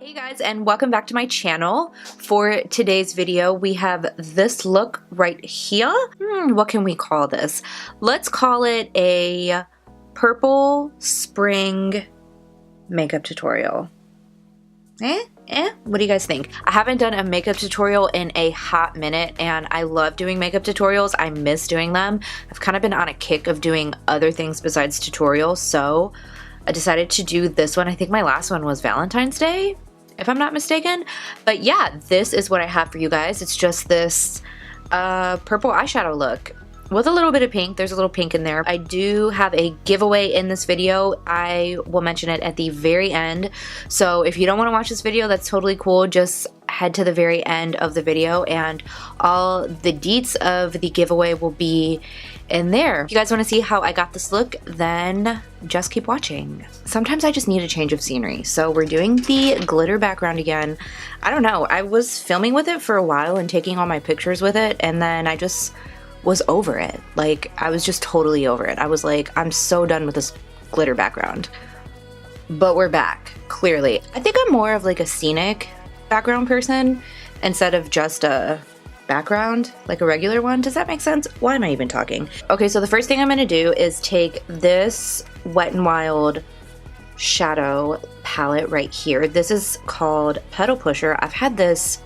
Hey guys, and welcome back to my channel. For today's video, we have this look right here. What can we call this? Let's call it a purple spring makeup tutorial. What do you guys think? I haven't done a makeup tutorial in a hot minute, and I love doing makeup tutorials. I miss doing them. I've kind of been on a kick of doing other things besides tutorials, so I decided to do this one. I think my last one was Valentine's Day, if I'm not mistaken. But yeah, this is what I have for you guys. It's just this purple eyeshadow look with a little bit of pink. There's a little pink in there. I do have a giveaway in this video. I will mention it at the very end. So if you don't want to watch this video, that's totally cool. Just head to the very end of the video and all the deets of the giveaway will be in there. If you guys want to see how I got this look, then just keep watching. Sometimes I just need a change of scenery. So we're doing the glitter background again. I don't know. I was filming with it for a while and taking all my pictures with it, and then I just was over it. Like, I was just totally over it. I was like, I'm so done with this glitter background. But we're back, clearly. I think I'm more of like a scenic background person instead of just a background, like a regular one. Does that make sense? Why am I even talking? Okay, so the first thing I'm gonna do is take this Wet n Wild shadow palette right here. This is called Petal Pusher. I've had this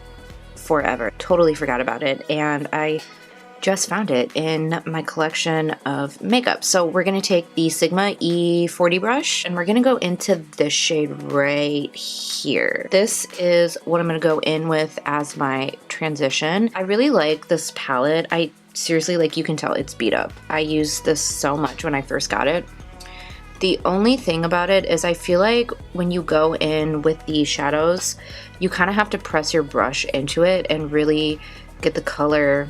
forever. Totally forgot about it, and I just found it in my collection of makeup. So we're gonna take the Sigma E40 brush and we're gonna go into this shade right here. This is what I'm gonna go in with as my transition. I really like this palette. I seriously, like, you can tell it's beat up. I used this so much when I first got it. The only thing about it is I feel like when you go in with the shadows, you kind of have to press your brush into it and really get the color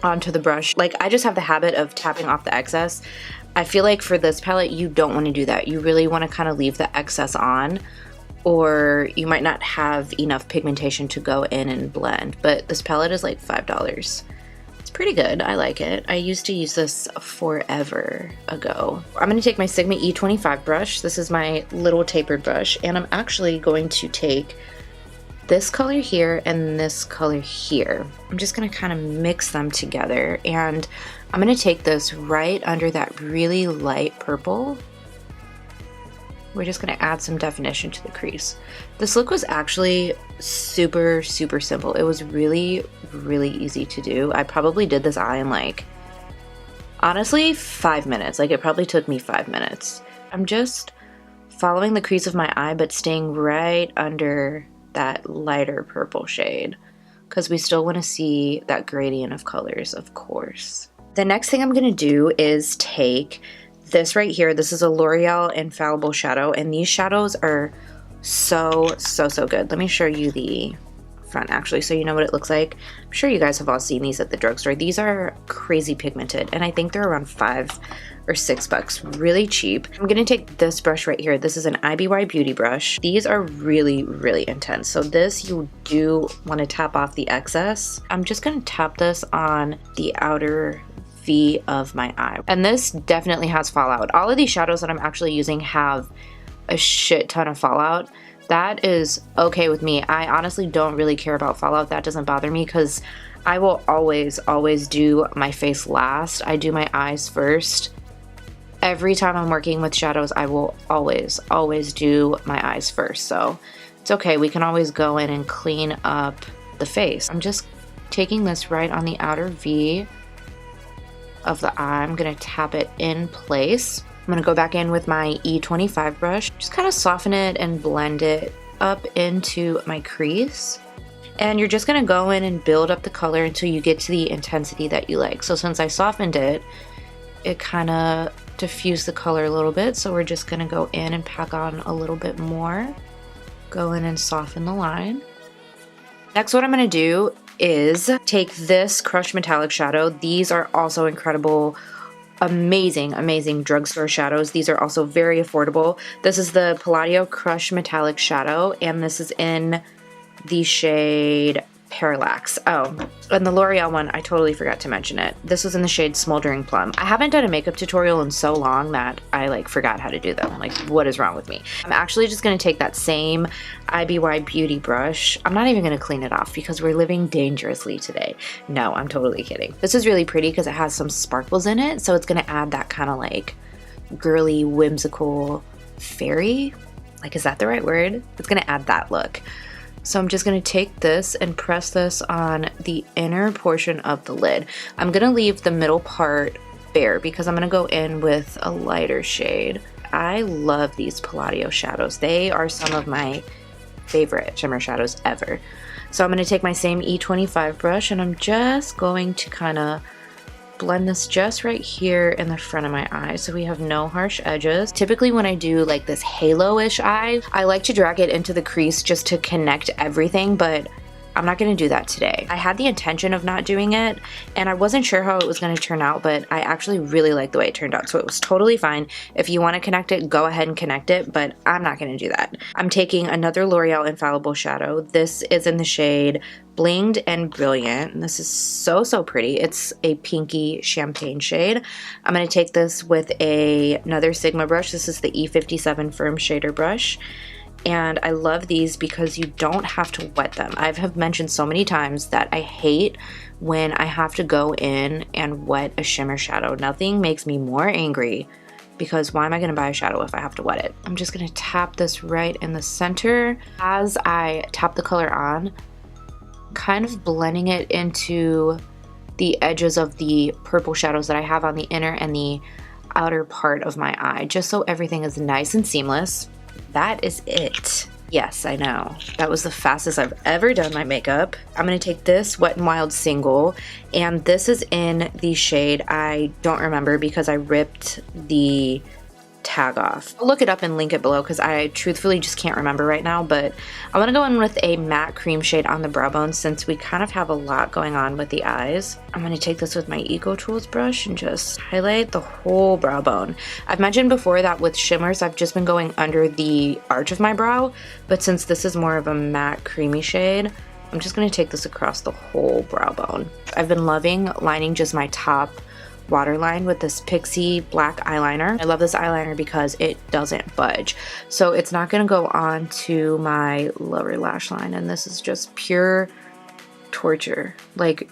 onto the brush. Like, I just have the habit of tapping off the excess. I feel like for this palette, you don't want to do that. You really want to kind of leave the excess on, or you might not have enough pigmentation to go in and blend. But this palette is like $5. It's pretty good. I like it. I used to use this forever ago. I'm going to take my Sigma E25 brush. This is my little tapered brush, and I'm actually going to take this color here and this color here. I'm just gonna kind of mix them together, and I'm gonna take this right under that really light purple. We're just gonna add some definition to the crease. This look was actually super simple. It was really easy to do. I probably did this eye in, like, honestly, 5 minutes. Like, it probably took me 5 minutes. I'm just following the crease of my eye, but staying right under that lighter purple shade, because we still want to see that gradient of colors, of course. The next thing I'm going to do is take this right here. This is a L'Oreal Infallible Shadow, and these shadows are so good. Let me show you the front, actually, so you know what it looks like. I'm sure you guys have all seen these at the drugstore. These are crazy pigmented, and I think they're around $5 or $6, really cheap. I'm gonna take this brush right here. This is an IBY Beauty brush. These are really intense. So this, you do want to tap off the excess. I'm just gonna tap this on the outer V of my eye. And this definitely has fallout. All of these shadows that I'm actually using have a shit ton of fallout. That is okay with me. I honestly don't really care about fallout. That doesn't bother me, because I will always do my face last. I do my eyes first. Every time I'm working with shadows, I will always do my eyes first. So it's okay. We can always go in and clean up the face. I'm just taking this right on the outer V of the eye. I'm gonna tap it in place. I'm gonna go back in with my E25 brush, just kind of soften it and blend it up into my crease. And you're just gonna go in and build up the color until you get to the intensity that you like. So since I softened it, it kind of diffused the color a little bit. So we're just gonna go in and pack on a little bit more. Go in and soften the line. Next, what I'm gonna do is take this Crushed Metallic Shadow. These are also incredible, amazing drugstore shadows. These are also very affordable. This is the Palladio Crushed Metallic Shadow, and this is in the shade Parallax. Oh, and the L'Oreal one, I totally forgot to mention it. This was in the shade Smoldering Plum. I haven't done a makeup tutorial in so long that I like forgot how to do them. Like, what is wrong with me? I'm actually just gonna take that same IBY Beauty brush. I'm not even gonna clean it off because we're living dangerously today. No, I'm totally kidding. This is really pretty because it has some sparkles in it, so it's gonna add that kind of like girly, whimsical fairy. Like, is that the right word? It's gonna add that look. So I'm just gonna take this and press this on the inner portion of the lid. I'm gonna leave the middle part bare because I'm gonna go in with a lighter shade. I love these Palladio shadows. They are some of my favorite shimmer shadows ever. So I'm gonna take my same E25 brush and I'm just going to kind of blend this just right here in the front of my eye so we have no harsh edges. Typically when I do like this halo-ish eye, I like to drag it into the crease just to connect everything, but I'm not gonna do that today. I had the intention of not doing it and I wasn't sure how it was gonna turn out, but I actually really like the way it turned out, so it was totally fine. If you wanna connect it, go ahead and connect it, but I'm not gonna do that. I'm taking another L'Oreal Infallible Shadow. This is in the shade Blinged and Brilliant, and this is so, so pretty. It's a pinky champagne shade. I'm gonna take this with another Sigma brush. This is the E57 Firm Shader brush. And I love these because you don't have to wet them. I have mentioned so many times that I hate when I have to go in and wet a shimmer shadow. Nothing makes me more angry because why am I gonna buy a shadow if I have to wet it? I'm just gonna tap this right in the center. As I tap the color on, kind of blending it into the edges of the purple shadows that I have on the inner and the outer part of my eye, just so everything is nice and seamless. That is it. Yes, I know. That was the fastest I've ever done my makeup. I'm gonna take this Wet n Wild single, and this is in the shade I don't remember because I ripped the tag off. I'll look it up and link it below because I truthfully just can't remember right now, but I want to go in with a matte cream shade on the brow bone since we kind of have a lot going on with the eyes. I'm going to take this with my Eco Tools brush and just highlight the whole brow bone. I've mentioned before that with shimmers I've just been going under the arch of my brow, but since this is more of a matte creamy shade, I'm just going to take this across the whole brow bone. I've been loving lining just my top waterline with this Pixie black eyeliner. I love this eyeliner because it doesn't budge. So it's not gonna go on to my lower lash line, and this is just pure torture. Like,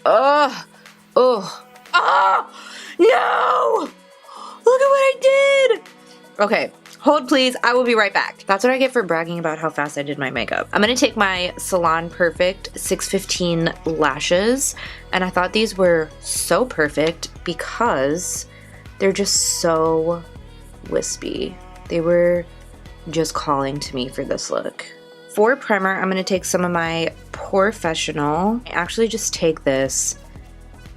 no! Look at what I did! Okay, hold please, I will be right back. That's what I get for bragging about how fast I did my makeup. I'm gonna take my Salon Perfect 615 lashes, and I thought these were so perfect because they're just so wispy. They were just calling to me for this look. For primer, I'm gonna take some of my Porefessional. I actually just take this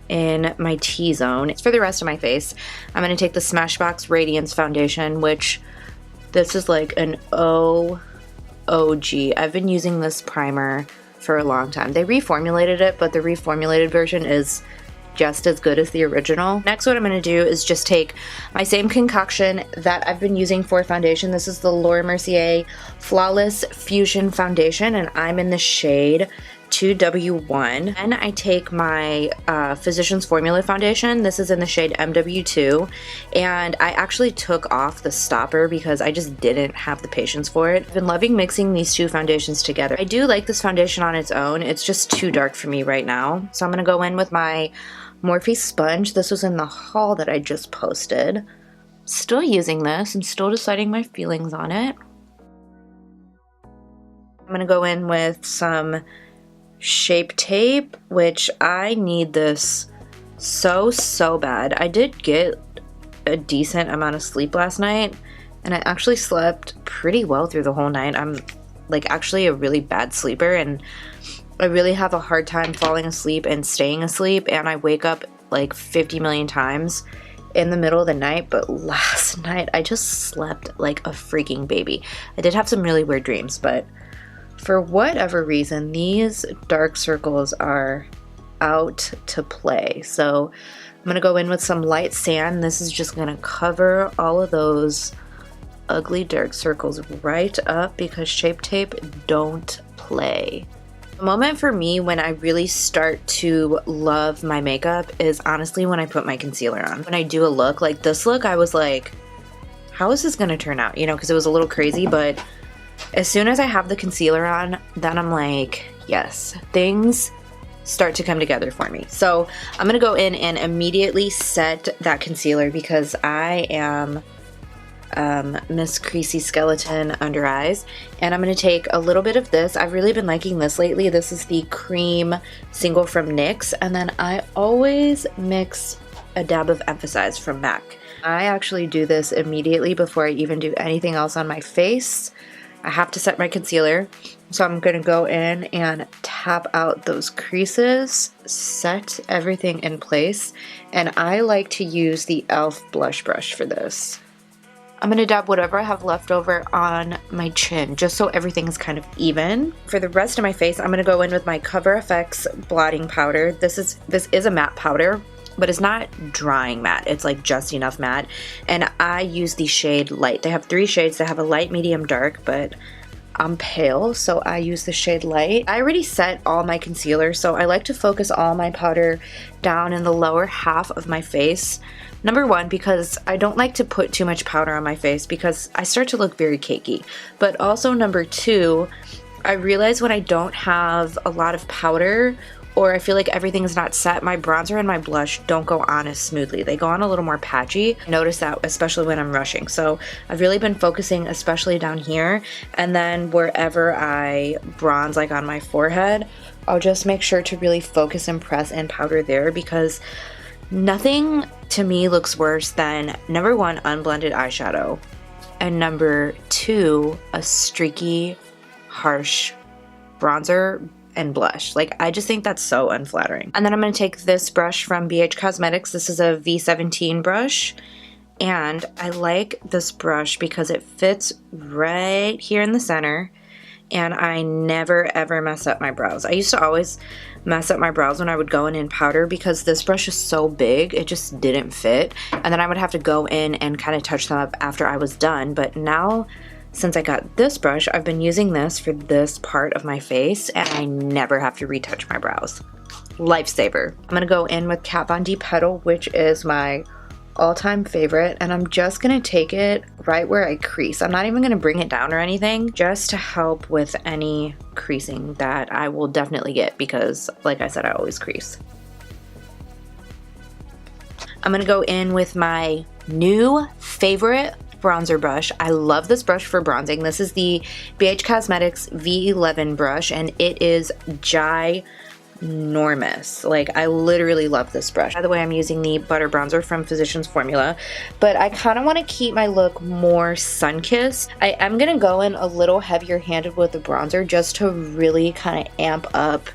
in my T-zone. For the rest of my face, I'm gonna take the Smashbox Radiance foundation, which this is like an OG. I've been using this primer for a long time. They reformulated it, but the reformulated version is just as good as the original. Next, what I'm gonna do is just take my same concoction that I've been using for foundation. This is the Laura Mercier Flawless Fusion Foundation, and I'm in the shade 2W1. Then I take my Physicians Formula foundation. This is in the shade MW2, and I actually took off the stopper because I just didn't have the patience for it. I've been loving mixing these two foundations together. I do like this foundation on its own. It's just too dark for me right now. So I'm gonna go in with my Morphe sponge. This was in the haul that I just posted. Still using this and still deciding my feelings on it. I'm gonna go in with some Shape Tape, which I need this so bad. I did get a decent amount of sleep last night, and I actually slept pretty well through the whole night. I'm like actually a really bad sleeper, and I really have a hard time falling asleep and staying asleep, and I wake up like 50 million times in the middle of the night. But last night I just slept like a freaking baby. I did have some really weird dreams, but for whatever reason, these dark circles are out to play. So I'm gonna go in with some light sand. This is just gonna cover all of those ugly dark circles right up because Shape Tape don't play. The moment for me when I really start to love my makeup is honestly when I put my concealer on. When I do a look like this look, I was like, how is this gonna turn out? You know, because it was a little crazy, but as soon as I have the concealer on, then I'm like, yes, things start to come together for me. So I'm gonna go in and immediately set that concealer because I am Miss Creasy Skeleton under eyes, and I'm going to take a little bit of this. I've really been liking this lately. This is the cream single from NYX, and then I always mix a dab of Emphasize from MAC. I actually do this immediately before I even do anything else on my face. I have to set my concealer, so I'm going to go in and tap out those creases, set everything in place, and I like to use the e.l.f. blush brush for this. I'm going to dab whatever I have left over on my chin, just so everything is kind of even. For the rest of my face, I'm going to go in with my Cover FX blotting powder. This is a matte powder, but it's not drying matte. It's like just enough matte. And I use the shade Light. They have 3 shades. They have a light, medium, dark, but I'm pale, so I use the shade Light. I already set all my concealer, so I like to focus all my powder down in the lower half of my face. Number one, because I don't like to put too much powder on my face because I start to look very cakey. But also number two, I realize when I don't have a lot of powder or I feel like everything is not set, my bronzer and my blush don't go on as smoothly. They go on a little more patchy. I notice that especially when I'm rushing. So I've really been focusing especially down here, and then wherever I bronze, like on my forehead, I'll just make sure to really focus and press and powder there, because nothing to me looks worse than number one, unblended eyeshadow, and number two, a streaky, harsh bronzer and blush. Like, I just think that's so unflattering. And then I'm going to take this brush from BH Cosmetics. This is a V17 brush, and I like this brush because it fits right here in the center, and I never ever mess up my brows. I used to always mess up my brows when I would go in and powder because this brush is so big, it just didn't fit, and then I would have to go in and kind of touch them up after I was done. But now, since I got this brush, I've been using this for this part of my face, and I never have to retouch my brows. Lifesaver. I'm gonna go in with Kat Von D Petal, which is my all-time favorite, and I'm just gonna take it right where I crease. I'm not even gonna bring it down or anything, just to help with any creasing that I will definitely get, because like I said, I always crease. I'm gonna go in with my new favorite bronzer brush. I love this brush for bronzing. This is the BH Cosmetics V11 brush, and it is ginormous. Like, I literally love this brush. By the way, I'm using the butter bronzer from Physicians Formula, but I kind of want to keep my look more sun-kissed. I am going to go in a little heavier handed with the bronzer just to really kind of amp up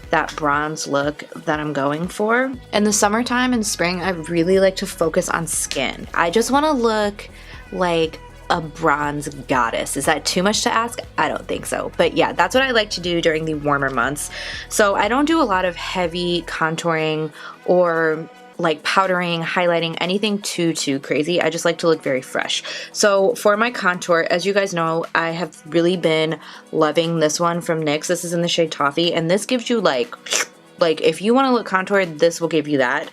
that bronze look that I'm going for. In the summertime and spring, I really like to focus on skin. I just want to look like a bronze goddess. Is that too much to ask? I don't think so. But yeah, that's what I like to do during the warmer months. So I don't do a lot of heavy contouring or like powdering, highlighting, anything too crazy. I just like to look very fresh. So for my contour, as you guys know, I have really been loving this one from NYX. This is in the shade Toffee, and this gives you like if you want to look contoured, this will give you that.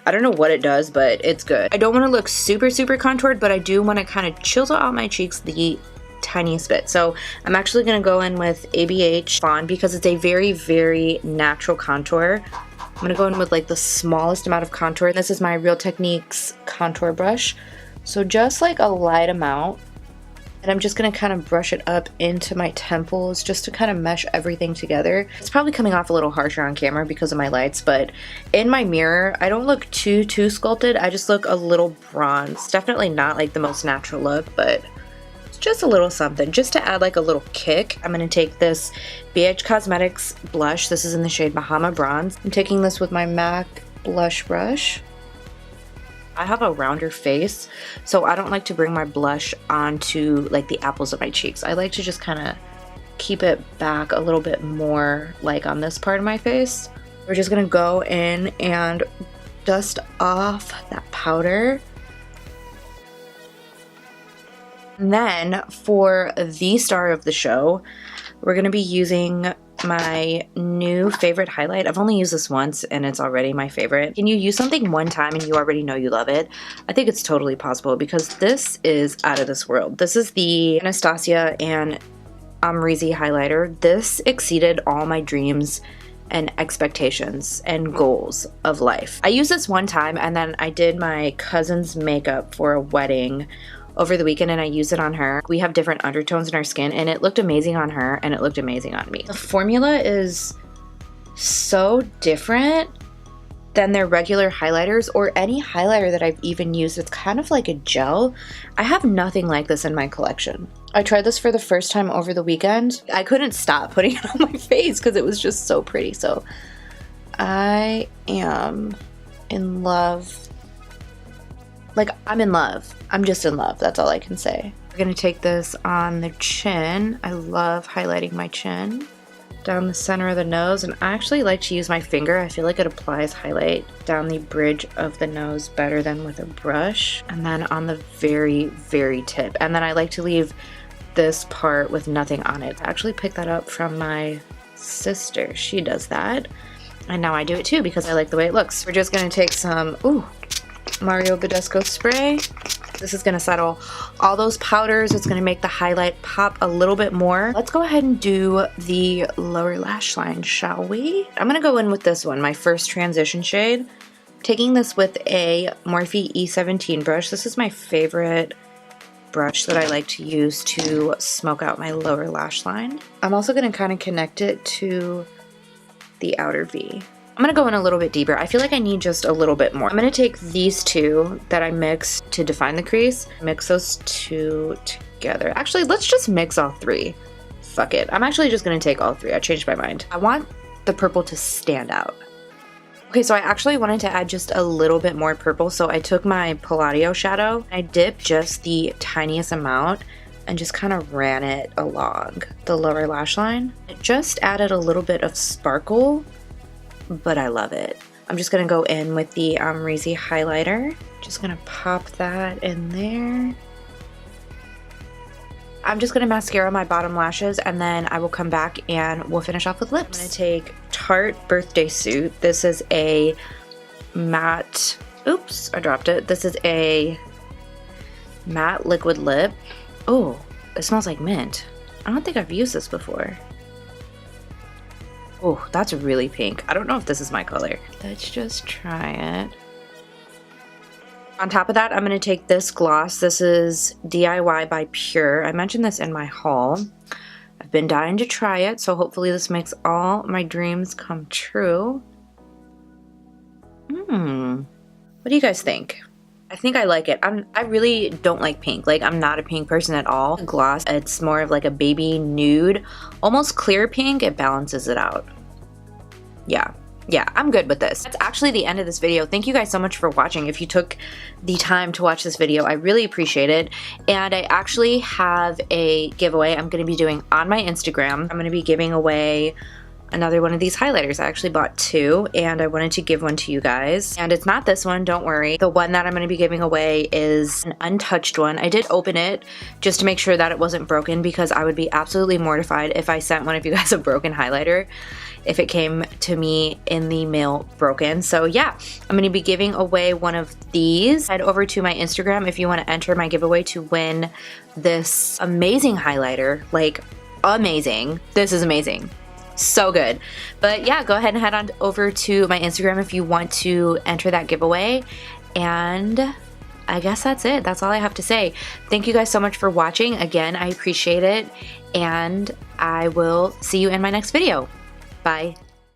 I don't know what it does, but it's good. I don't want to look super contoured, but I do want to kind of chisel out my cheeks the tiniest bit. So I'm actually going to go in with ABH Fawn because it's a very natural contour. I'm going to go in with like the smallest amount of contour. This is my Real Techniques contour brush. So just like a light amount. And I'm just going to kind of brush it up into my temples just to kind of mesh everything together. It's probably coming off a little harsher on camera because of my lights, but in my mirror, I don't look too sculpted. I just look a little bronze. Definitely not like the most natural look, but it's just a little something, just to add like a little kick. I'm going to take this BH Cosmetics blush. This is in the shade Bahama Bronze. I'm taking this with my MAC blush brush. I have a rounder face, so I don't like to bring my blush onto like the apples of my cheeks. I like to just kind of keep it back a little bit more like on this part of my face. We're just gonna go in and dust off that powder. And then for the star of the show, we're gonna be using my new favorite highlight. I've only used this once and it's already my favorite. Can you use something one time and you already know you love it? I think it's totally possible because this is out of this world. This is the Anastasia and ABHxAmrezy Highlighter. This exceeded all my dreams and expectations and goals of life. I used this one time and then I did my cousin's makeup for a wedding over the weekend and I used it on her. We have different undertones in our skin and it looked amazing on her and it looked amazing on me. The formula is so different than their regular highlighters or any highlighter that I've even used. It's kind of like a gel. I have nothing like this in my collection. I tried this for the first time over the weekend. I couldn't stop putting it on my face because it was just so pretty. So I am in love. Like, I'm in love. I'm just in love. That's all I can say. We're gonna take this on the chin. I love highlighting my chin. Down the center of the nose, and I actually like to use my finger. I feel like it applies highlight down the bridge of the nose better than with a brush. And then on the very, very tip. And then I like to leave this part with nothing on it. I actually picked that up from my sister. She does that. And now I do it too because I like the way it looks. We're just gonna take some, Mario Badescu spray. This is gonna settle all those powders. It's gonna make the highlight pop a little bit more. Let's go ahead and do the lower lash line, shall we? I'm gonna go in with this one, my first transition shade. Taking this with a Morphe E17 brush. This is my favorite brush that I like to use to smoke out my lower lash line. I'm also gonna kind of connect it to the outer V. I'm gonna go in a little bit deeper. I feel like I need just a little bit more. I'm gonna take these two that I mixed to define the crease, mix those two together. Actually, let's just mix all three. Fuck it. I'm actually just gonna take all three. I changed my mind. I want the purple to stand out. Okay, so I actually wanted to add just a little bit more purple, so I took my Palladio shadow. I dipped just the tiniest amount and just kind of ran it along the lower lash line. It just added a little bit of sparkle, but I love it. I'm just gonna go in with the ABHxAmrezy highlighter. Just gonna pop that in there. I'm just gonna mascara my bottom lashes and then I will come back and we'll finish off with lips. I'm gonna take Tarte Birthday Suit. This is a matte, oops, I dropped it. This is a matte liquid lip. Oh, it smells like mint. I don't think I've used this before. Oh, that's really pink. I don't know if this is my color. Let's just try it. On top of that, I'm going to take this gloss. This is DIY by Pure. I mentioned this in my haul. I've been dying to try it, so hopefully this makes all my dreams come true. What do you guys think? I think I like it. I really don't like pink. Like, I'm not a pink person at all. The gloss, it's more of like a baby nude, almost clear pink. It balances it out. Yeah, I'm good with this. That's actually the end of this video. Thank you guys so much for watching. If you took the time to watch this video, I really appreciate it. And I actually have a giveaway I'm going to be doing on my Instagram. I'm going to be giving away another one of these highlighters. I actually bought two and I wanted to give one to you guys. And it's not this one, don't worry. The one that I'm going to be giving away is an untouched one. I did open it just to make sure that it wasn't broken because I would be absolutely mortified if I sent one of you guys a broken highlighter if it came to me in the mail broken. So yeah, I'm going to be giving away one of these. Head over to my Instagram if you want to enter my giveaway to win this amazing highlighter. Like, amazing. This is amazing. So good. But yeah, go ahead and head on over to my Instagram if you want to enter that giveaway. And I guess that's it. That's all I have to say. Thank you guys so much for watching. Again, I appreciate it. And I will see you in my next video. Bye.